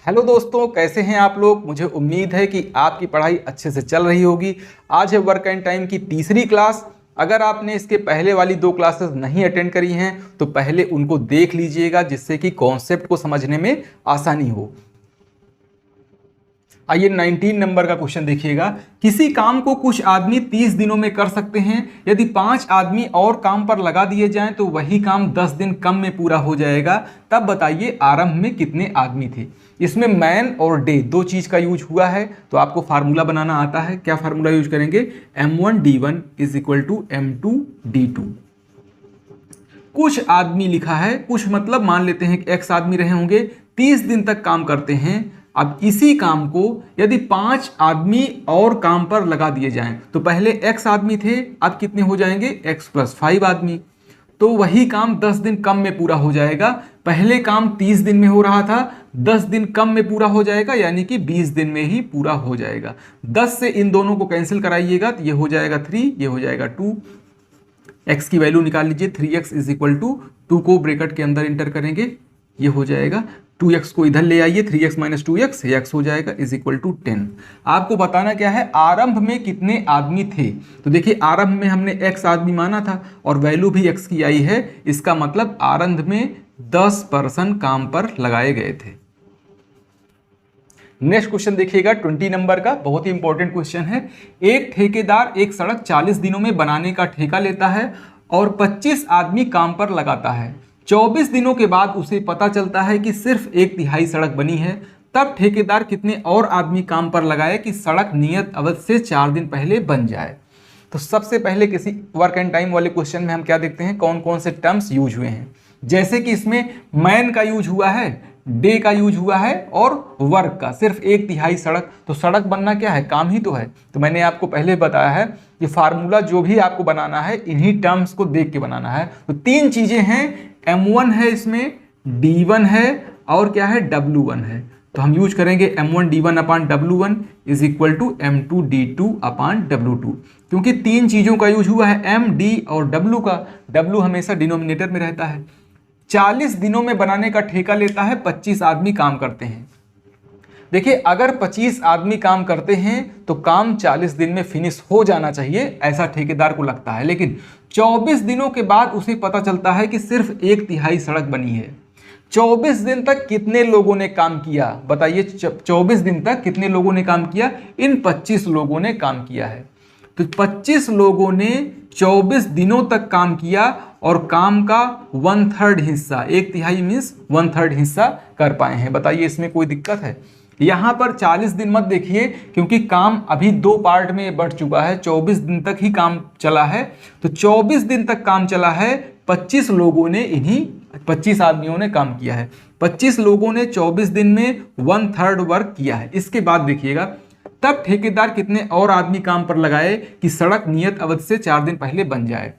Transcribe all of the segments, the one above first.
Hello दोस्तों, कैसे हैं आप लोग। मुझे उम्मीद है कि आपकी पढ़ाई अच्छे से चल रही होगी। आज है वर्क एंड टाइम की तीसरी क्लास। अगर आपने इसके पहले वाली दो क्लासेस नहीं अटेंड करी हैं तो पहले उनको देख लीजिएगा, जिससे कि कॉन्सेप्ट को समझने में आसानी हो। आइए 19 नंबर का क्वेश्चन देखिएगा। किसी काम को कुछ आदमी 30 दिनों में कर सकते हैं। यदि 5 आदमी और काम पर लगा दिए जाएं तो वही काम 10 दिन कम में पूरा हो जाएगा। तब बताइए आरंभ में कितने आदमी थे। इसमें मैन और डे दो चीज का यूज हुआ है, तो आपको फार्मूला बनाना आता है। क्या फार्मूला यूज करेंगे? M1D1 is equal to M2D2। कुछ आदमी लिखा है, कुछ मतलब मान लेते हैं कि X आदमी रहे होंगे, 30 दिन तक काम करते हैं। अब इसी काम को यदि 5 आदमी और काम पर लगा दिए जाएं तो पहले X आदमी थे, अब कितने हो जाएंगे? X + 5 आदमी। तो वही काम 10 दिन कम में पूरा हो जाएगा। पहले काम 30 दिन में हो रहा था, 10 दिन कम में पूरा हो जाएगा, यानी कि 20 दिन में ही पूरा हो जाएगा। 10 से इन दोनों को कैंसिल कराइएगा तो ये हो जाएगा 3, ये हो जाएगा 2। x की वैल्यू निकाल लीजिए। 3x इज इक्वल टू 2 को ब्रैकेट के अंदर इंटर करेंगे, ये हो जाएगा 2x को इधर ले आइए, 3x - 2x, ये x हो जाएगा इज इक्वल टू 10। आपको बताना क्या है? आरंभ में कितने आदमी थे। तो देखिए आरंभ में हमने x आदमी माना था और वैल्यू भी x की आई है। इसका मतलब आरंभ में 10 पर्सन काम पर लगाए गए थे। नेक्स्ट क्वेश्चन देखिएगा 20 नंबर का, बहुत ही इंपॉर्टेंट क्वेश्चन है। एक ठेकेदार एक सड़क 40 दिनों में बनाने का ठेका लेता है और 25 आदमी काम पर लगाता है। 24 दिनों के बाद उसे पता चलता है कि सिर्फ 1/3 सड़क बनी है। तब ठेकेदार कितने और आदमी काम पर लगाए कि सड़क नियत अवधि से 4 दिन पहले बन जाए। तो सबसे पहले किसी वर्क एंड टाइम वाले क्वेश्चन में हम क्या देखते हैं, कौन कौन से टर्म्स यूज हुए हैं। जैसे कि इसमें मैन का यूज हुआ है, डे का यूज हुआ है और वर्क का, सिर्फ 1/3 सड़क। तो सड़क बनना क्या है? काम ही तो है। तो मैंने आपको पहले बताया है कि फार्मूला जो भी आपको बनाना है इन्हीं टर्म्स को देख के बनाना है। तो 3 चीजें हैं, M1 है, इसमें D1 है और क्या है? W1 है। तो हम यूज करेंगे M1D1 upon W1 is equal to M2D2 upon W2। क्योंकि 3 चीजों का यूज हुआ है, M, D और W का। W हमेशा डिनोमिनेटर में रहता है। 40 दिनों में बनाने का ठेका लेता है, 25 आदमी काम करते हैं। देखिए अगर 25 आदमी काम करते हैं तो काम 40 दिन में फिनिश हो जाना चाहिए, ऐसा ठेकेदार को लगता है। लेकिन 24 दिनों के बाद उसे पता चलता है कि सिर्फ 1/3 सड़क बनी है। 24 दिन तक कितने लोगों ने काम किया? बताइए 24 दिन तक कितने लोगों ने काम किया? इन 25 लोगों ने काम किया है। तो 25 लोगों ने 24 दिनों तक काम किया और काम का 1/3 हिस्सा, 1/3 मीन्स 1/3 हिस्सा कर पाए हैं। बताइए इसमें कोई दिक्कत है? यहां पर 40 दिन मत देखिए, क्योंकि काम अभी 2 पार्ट में बढ़ चुका है। 24 दिन तक ही काम चला है। तो 24 दिन तक काम चला है, 25 लोगों ने, इन्हीं 25 आदमियों ने काम किया है। 25 लोगों ने 24 दिन में 1/3 वर्क किया है। इसके बाद देखिएगा तब ठेकेदार कितने और आदमी काम पर लगाए कि सड़क नियत अवधि से 4 दिन पहले बन जाए।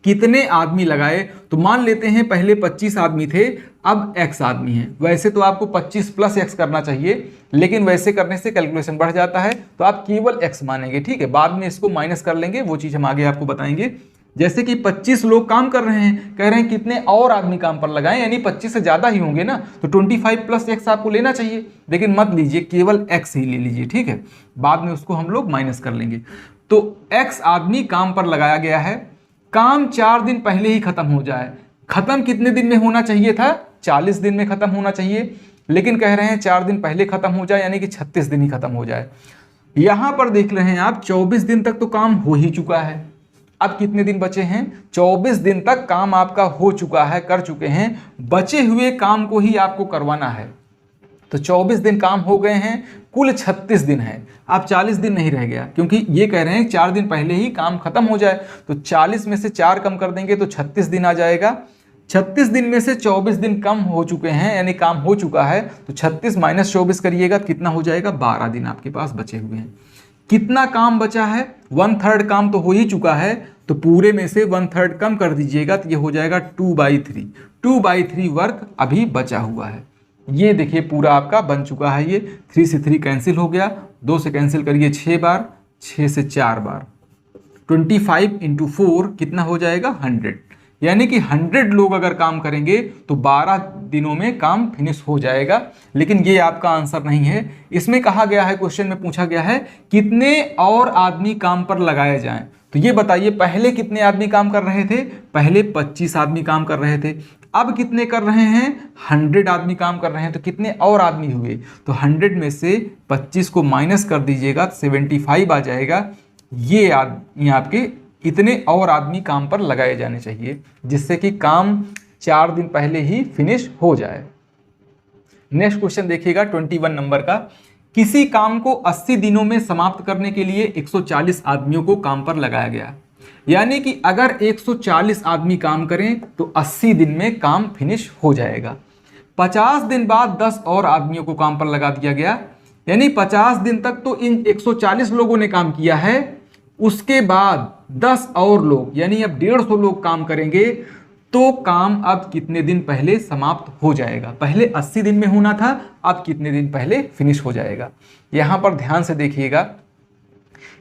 कितने आदमी लगाए? तो मान लेते हैं पहले 25 आदमी थे, अब X आदमी हैं। वैसे तो आपको 25 + X करना चाहिए, लेकिन वैसे करने से कैलकुलेशन बढ़ जाता है, तो आप केवल X मानेंगे। ठीक है, बाद में इसको माइनस कर लेंगे, वो चीज हम आगे आपको बताएंगे। जैसे कि 25 लोग काम कर रहे हैं, कह रहे हैं कितने और आदमी काम पर लगाएं, यानी 25 से ज्यादा ही होंगे ना, तो 25 + X आपको लेना चाहिए। लेकिन मत लीजिए, केवल X ही ले लीजिए। ठीक है, बाद में उसको हम लोग माइनस कर लेंगे। तो X आदमी काम पर लगाया गया है। काम 4 दिन पहले ही खत्म हो जाए। खत्म कितने दिन में होना चाहिए था? 40 दिन में खत्म होना चाहिए, लेकिन कह रहे हैं 4 दिन पहले खत्म हो जाए, यानी कि 36 दिन ही खत्म हो जाए। यहां पर देख रहे हैं आप 24 दिन तक तो काम हो ही चुका है। अब कितने दिन बचे हैं? 24 दिन तक काम आपका हो चुका है, कर चुके हैं। बचे हुए काम को ही आपको करवाना है। तो 24 दिन काम हो गए हैं, कुल 36 दिन है। अब 40 दिन नहीं रह गया, क्योंकि ये कह रहे हैं 4 दिन पहले ही काम खत्म हो जाए। तो 40 में से 4 कम कर देंगे तो 36 दिन आ जाएगा। 36 दिन में से 24 दिन कम हो चुके हैं, यानी काम हो चुका है। तो 36 - 24 करिएगा, कितना हो जाएगा? 12 दिन आपके पास बचे हुए हैं। कितना काम बचा है? 1/3 काम तो हो ही चुका है, तो पूरे में से 1/3 कम कर दीजिएगा, तो ये हो जाएगा 2/3। 2/3 वर्क अभी बचा हुआ है। ये देखिए पूरा आपका बन चुका है। ये 3 से 3 कैंसिल हो गया, 2 से कैंसिल करिए 6 बार, 6 से 4 बार। 25 × 4 कितना हो जाएगा? 100। यानी कि 100 लोग अगर काम करेंगे तो 12 दिनों में काम फिनिश हो जाएगा। लेकिन ये आपका आंसर नहीं है। इसमें कहा गया है, क्वेश्चन में पूछा गया है कितने और आदमी काम पर लगाए जाएं। तो ये बताइए, पहले कितने आदमी काम कर रहे थे? पहले 25 आदमी काम कर रहे थे। अब कितने कर रहे हैं? 100 आदमी काम कर रहे हैं। तो कितने और आदमी हुए? तो 100 में से 25 को माइनस कर दीजिएगा, 75 आ जाएगा। ये आपके इतने और आदमी काम पर लगाए जाने चाहिए, जिससे कि काम 4 दिन पहले ही फिनिश हो जाए। नेक्स्ट क्वेश्चन देखिएगा 21 नंबर का। किसी काम को 80 दिनों में समाप्त करने के लिए 140 आदमियों को काम पर लगाया गया। यानी कि अगर 140 आदमी काम करें तो 80 दिन में काम फिनिश हो जाएगा। 50 दिन बाद 10 और आदमियों को काम पर लगा दिया गया। यानी 50 दिन तक तो इन 140 लोगों ने काम किया है, उसके बाद 10 और लोग यानी अब 150 लोग काम करेंगे, तो काम अब कितने दिन पहले समाप्त हो जाएगा? पहले 80 दिन में होना था, अब कितने दिन पहले फिनिश हो जाएगा? यहां पर ध्यान से देखिएगा,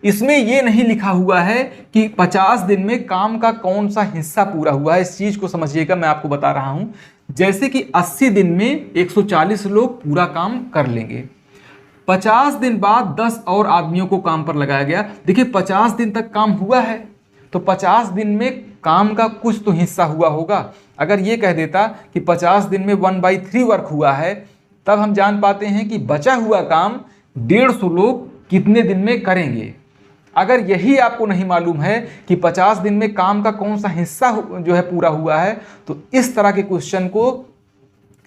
इसमें यह नहीं लिखा हुआ है कि 50 दिन में काम का कौन सा हिस्सा पूरा हुआ है। इस चीज को समझिएगा, मैं आपको बता रहा हूं। जैसे कि 80 दिन में 140 लोग पूरा काम कर लेंगे, 50 दिन बाद 10 और आदमियों को काम पर लगाया गया। देखिए 50 दिन तक काम हुआ है, तो 50 दिन में काम का कुछ तो हिस्सा हुआ होगा। अगर ये कह देता कि 50 दिन में 1/3 वर्क हुआ है, तब हम जान पाते हैं कि बचा हुआ काम 150 लोग कितने दिन में करेंगे। अगर यही आपको नहीं मालूम है कि 50 दिन में काम का कौन सा हिस्सा जो है पूरा हुआ है, तो इस तरह के क्वेश्चन को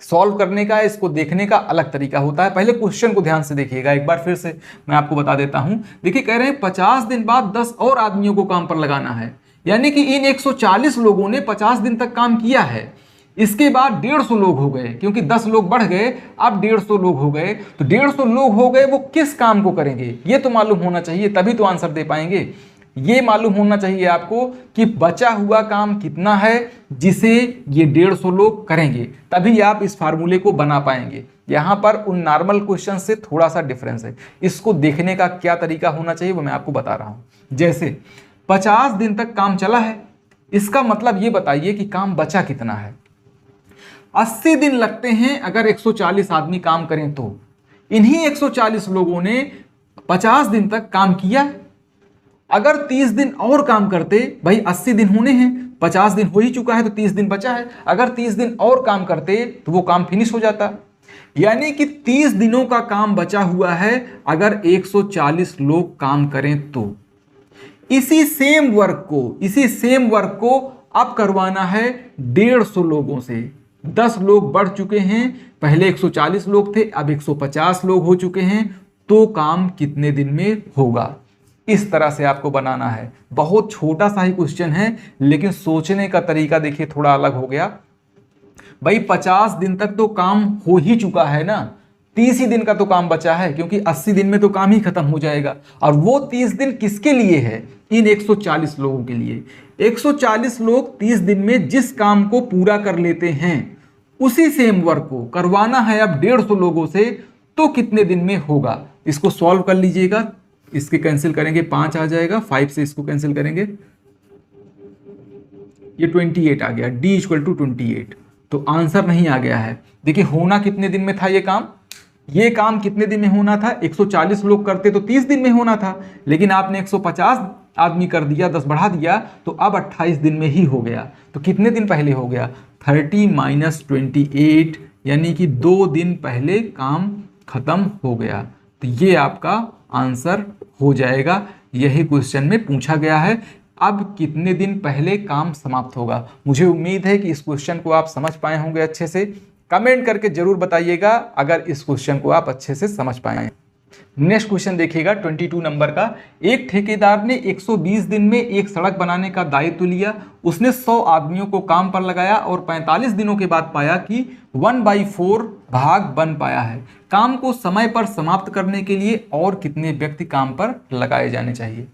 सॉल्व करने का, इसको देखने का अलग तरीका होता है। पहले क्वेश्चन को ध्यान से देखिएगा, एक बार फिर से मैं आपको बता देता हूं। देखिए कह रहे हैं 50 दिन बाद 10 और आदमियों को काम पर लगाना है। यानी कि इन 140 लोगों ने 50 दिन तक काम किया है, इसके बाद 150 लोग हो गए, क्योंकि 10 लोग बढ़ गए, अब 150 लोग हो गए। तो 150 लोग हो गए, वो किस काम को करेंगे ये तो मालूम होना चाहिए, तभी तो आंसर दे पाएंगे। ये मालूम होना चाहिए आपको कि बचा हुआ काम कितना है जिसे ये 150 लोग करेंगे, तभी आप इस फार्मूले को बना पाएंगे। यहां पर उन नॉर्मल क्वेश्चन से थोड़ा सा डिफरेंस है। इसको देखने का क्या तरीका होना चाहिए वो मैं आपको बता रहा हूं। जैसे 50 दिन तक काम चला है, इसका मतलब ये बताइए कि काम बचा कितना है। 80 दिन लगते हैं अगर 140 आदमी काम करें तो। इन्हीं 140 लोगों ने 50 दिन तक काम किया। अगर 30 दिन और काम करते, भाई 80 दिन होने हैं, 50 दिन हो ही चुका है तो 30 दिन बचा है, अगर 30 दिन और काम करते तो वो काम फिनिश हो जाता। यानी कि 30 दिनों का काम बचा हुआ है अगर 140 लोग काम करें तो। इसी सेम वर्क को अब करवाना है 150 लोगों से। 10 लोग बढ़ चुके हैं, पहले 140 लोग थे, अब 150 लोग हो चुके हैं, तो काम कितने दिन में होगा? इस तरह से आपको बनाना है। बहुत छोटा सा ही क्वेश्चन है, लेकिन सोचने का तरीका देखिए थोड़ा अलग हो गया। भाई 50 दिन तक तो काम हो ही चुका है ना, 30 ही दिन का तो काम बचा है, क्योंकि 80 दिन में तो काम ही खत्म हो जाएगा। और वो 30 दिन किसके लिए है? इन 140 लोगों के लिए। 140 लोग 30 दिन में जिस काम को पूरा कर लेते हैं, उसी सेम वर्क को करवाना है अब 150 लोगों से, तो कितने दिन में होगा? इसको सॉल्व कर लीजिएगा। इसके कैंसिल करेंगे 5 आ जाएगा, 5 से इसको कैंसिल करेंगे, ये 28 आ गया। D = 28। तो आंसर नहीं आ गया है। देखिए होना कितने दिन में था ये काम कितने दिन में होना था? 140 लोग करते तो 30 दिन में होना था, लेकिन आपने 150 आदमी कर दिया, 10 बढ़ा दिया, तो अब 28 दिन में ही हो गया। तो कितने दिन पहले हो गया? 30 - 28, यानी कि 2 दिन पहले काम खत्म हो गया। तो ये आपका आंसर हो जाएगा। यही क्वेश्चन में पूछा गया है, अब कितने दिन पहले काम समाप्त होगा। मुझे उम्मीद है कि इस क्वेश्चन को आप समझ पाए होंगे अच्छे से। कमेंट करके जरूर बताइएगा अगर इस क्वेश्चन को आप अच्छे से समझ पाए। नेक्स्ट क्वेश्चन देखिएगा 22 नंबर का। एक ठेकेदार ने 120 दिन में एक सड़क बनाने का दायित्व लिया। उसने 100 आदमियों को काम पर लगाया और 45 दिनों के बाद पाया कि 1/4 भाग बन पाया है। काम को समय पर समाप्त करने के लिए और कितने व्यक्ति काम पर लगाए जाने चाहिए?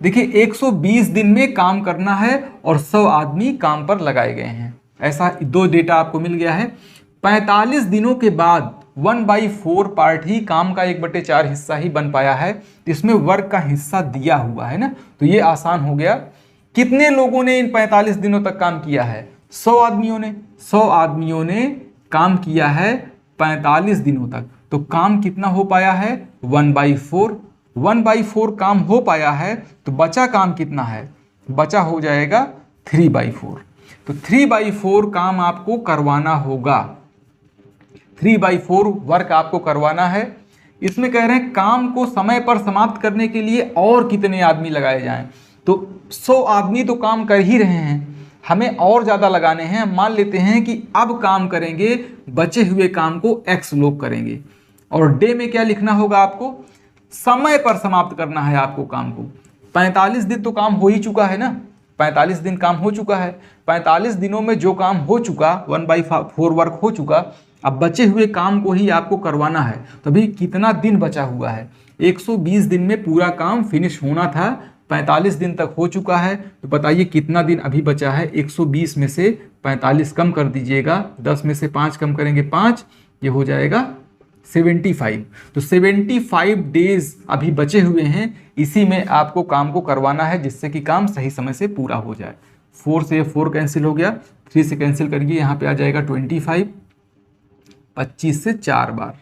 देखिए 120 दिन में काम करना है और 100 आदमी काम पर लगाए गए हैं। ऐसा 2 डेटा आपको मिल गया है। 45 दिनों के बाद 1/4 पार्ट ही काम का 1/4 हिस्सा ही बन पाया है। इसमें वर्क का हिस्सा दिया हुआ है ना, तो ये आसान हो गया। कितने लोगों ने इन 45 दिनों तक काम किया है? 100 आदमियों ने। 100 आदमियों ने काम किया है 45 दिनों तक। तो काम कितना हो पाया है? 1/4। 1/4 काम हो पाया है, तो बचा काम कितना है? बचा हो जाएगा 3/4। तो 3/4 काम आपको करवाना होगा। 3/4 वर्क आपको करवाना है। इसमें कह रहे हैं काम को समय पर समाप्त करने के लिए और कितने आदमी लगाए जाएं। तो 100 आदमी तो काम कर ही रहे हैं, हमें और ज़्यादा लगाने हैं। मान लेते हैं कि अब काम करेंगे, बचे हुए काम को x लोग करेंगे। और डे में क्या लिखना होगा आपको? समय पर समाप्त करना है आपको काम को। 45 दिन तो काम हो ही चुका है ना, 45 दिन काम हो चुका है। 45 दिनों में जो काम हो चुका, 1/4 वर्क हो चुका, अब बचे हुए काम को ही आपको करवाना है। तो अभी कितना दिन बचा हुआ है? 120 दिन में पूरा काम फिनिश होना था, 45 दिन तक हो चुका है। तो बताइए कितना दिन अभी बचा है? 120 में से 45 कम कर दीजिएगा, 10 में से 5 कम करेंगे 5, ये हो जाएगा 75। तो 75 डेज अभी बचे हुए हैं, इसी में आपको काम को करवाना है जिससे कि काम सही समय से पूरा हो जाए। 4 से 4 कैंसिल हो गया, 3 से कैंसिल करिए, यहाँ पे आ जाएगा 25। 25 से 4 बार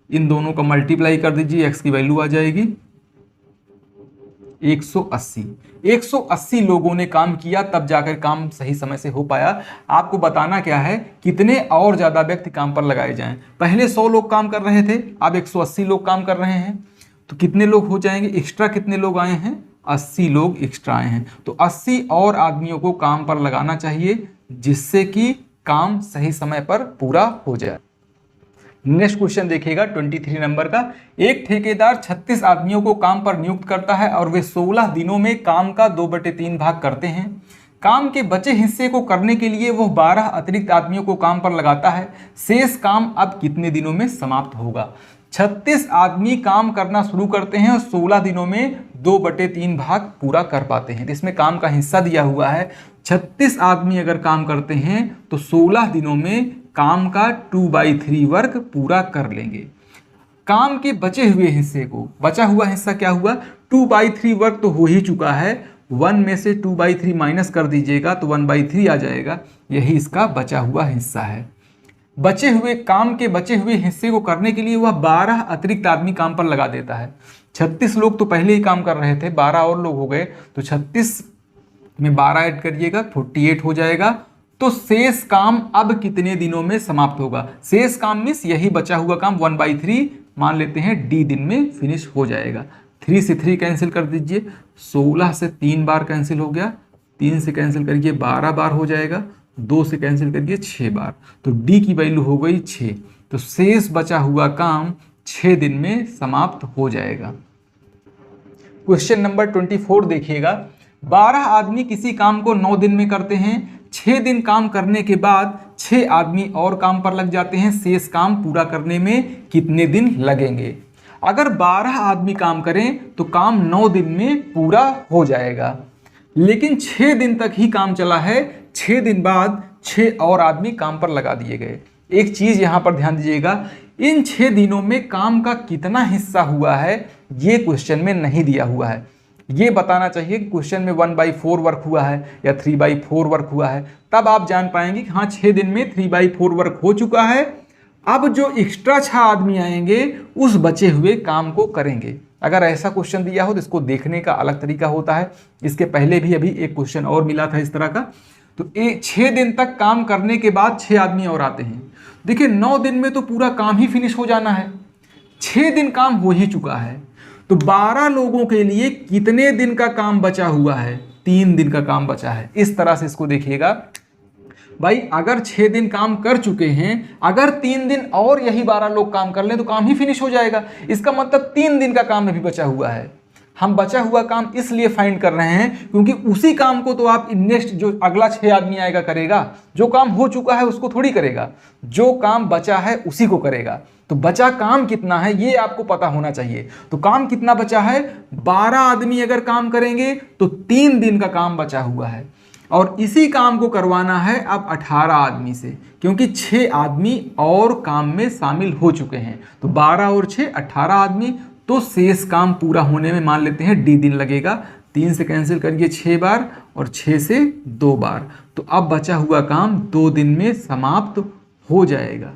इन दोनों का मल्टीप्लाई कर दीजिए, x की वैल्यू आ जाएगी 180। 180 लोगों ने काम किया, तब जाकर काम सही समय से हो पाया। आपको बताना क्या है, कितने और ज़्यादा व्यक्ति काम पर लगाए जाएं। पहले 100 लोग काम कर रहे थे, अब 180 लोग काम कर रहे हैं, तो कितने लोग हो जाएंगे? एक्स्ट्रा कितने लोग आए हैं? 80 लोग एक्स्ट्रा आए हैं। तो 80 और आदमियों को काम पर लगाना चाहिए, जिससे कि काम सही समय पर पूरा हो जाए। नेक्स्ट क्वेश्चन देखिएगा 23 नंबर का। एक ठेकेदार 36 आदमियों को काम पर नियुक्त करता है और वे 16 दिनों में काम का 2/3 भाग करते हैं। काम के बचे हिस्से को करने के लिए वो 12 अतिरिक्त आदमियों को काम पर लगाता है। शेष काम अब कितने दिनों में समाप्त होगा? 36 आदमी काम करना शुरू करते हैं और 16 दिनों में 2/3 भाग पूरा कर पाते हैं। तो इसमें काम का हिस्सा दिया हुआ है, 36 आदमी अगर काम करते हैं तो 16 दिनों में काम का 2/3 वर्क पूरा कर लेंगे। काम के बचे हुए हिस्से को, बचा हुआ हिस्सा क्या हुआ? 2/3 वर्क तो हो ही चुका है, 1 में से 2/3 माइनस कर दीजिएगा तो 1/3 आ जाएगा, यही इसका बचा हुआ हिस्सा है। बचे हुए काम के बचे हुए हिस्से को करने के लिए वह 12 अतिरिक्त आदमी काम पर लगा देता है। 36 लोग तो पहले ही काम कर रहे थे, 12 और लोग हो गए, तो 36 में 12 ऐड करिएगा, 48 हो जाएगा। तो शेष काम अब कितने दिनों में समाप्त होगा? शेष काम मीन्स यही बचा हुआ काम 1/3 मान लेते हैं डी दिन में फिनिश हो जाएगा। 3 से 3 कैंसिल कर दीजिए, 16 से 3 बार कैंसिल हो गया, 3 से कैंसिल करिए 12 बार हो जाएगा, 2 से कैंसिल करिए 6 बार, तो डी की वैल्यू हो गई 6। तो शेष बचा हुआ काम 6 दिन में समाप्त हो जाएगा। क्वेश्चन नंबर 24 देखिएगा। 12 आदमी किसी काम को 9 दिन में करते हैं। 6 दिन काम करने के बाद 6 आदमी और काम पर लग जाते हैं। शेष काम पूरा करने में कितने दिन लगेंगे? अगर 12 आदमी काम करें तो काम 9 दिन में पूरा हो जाएगा, लेकिन 6 दिन तक ही काम चला है, 6 दिन बाद 6 और आदमी काम पर लगा दिए गए। एक चीज़ यहाँ पर ध्यान दीजिएगा, इन 6 दिनों में काम का कितना हिस्सा हुआ है ये क्वेश्चन में नहीं दिया हुआ है। ये बताना चाहिए कि क्वेश्चन में 1/4 वर्क हुआ है या 3/4 वर्क हुआ है, तब आप जान पाएंगे कि हाँ 6 दिन में 3/4 वर्क हो चुका है। अब जो एक्स्ट्रा 6 आदमी आएंगे उस बचे हुए काम को करेंगे। अगर ऐसा क्वेश्चन दिया हो तो इसको देखने का अलग तरीका होता है। इसके पहले भी अभी एक क्वेश्चन और मिला था इस तरह का। तो 6 दिन तक काम करने के बाद 6 आदमी और आते हैं। देखिए 9 दिन में तो पूरा काम ही फिनिश हो जाना है, 6 दिन काम हो ही चुका है, तो 12 लोगों के लिए कितने दिन का काम बचा हुआ है? 3 दिन का काम बचा है। इस तरह से इसको देखिएगा भाई, अगर 6 दिन काम कर चुके हैं, अगर 3 दिन और यही 12 लोग काम कर लें तो काम ही फिनिश हो जाएगा। इसका मतलब 3 दिन का काम अभी बचा हुआ है। हम बचा हुआ काम इसलिए फाइंड कर रहे हैं क्योंकि उसी काम को तो आप नेक्स्ट जो अगला 6 आदमी आएगा करेगा। जो काम हो चुका है उसको थोड़ी करेगा, जो काम बचा है उसी को करेगा। तो बचा काम कितना है ये आपको पता होना चाहिए। तो काम कितना बचा है? 12 आदमी अगर काम करेंगे तो 3 दिन का काम बचा हुआ है, और इसी काम को करवाना है अब 18 आदमी से, क्योंकि 6 आदमी और काम में शामिल हो चुके हैं। तो 12 और 6 18 आदमी, तो शेष काम पूरा होने में मान लेते हैं डी दिन लगेगा। 3 से कैंसिल करिए 6 बार और 6 से 2 बार। तो अब बचा हुआ काम 2 दिन में समाप्त हो जाएगा।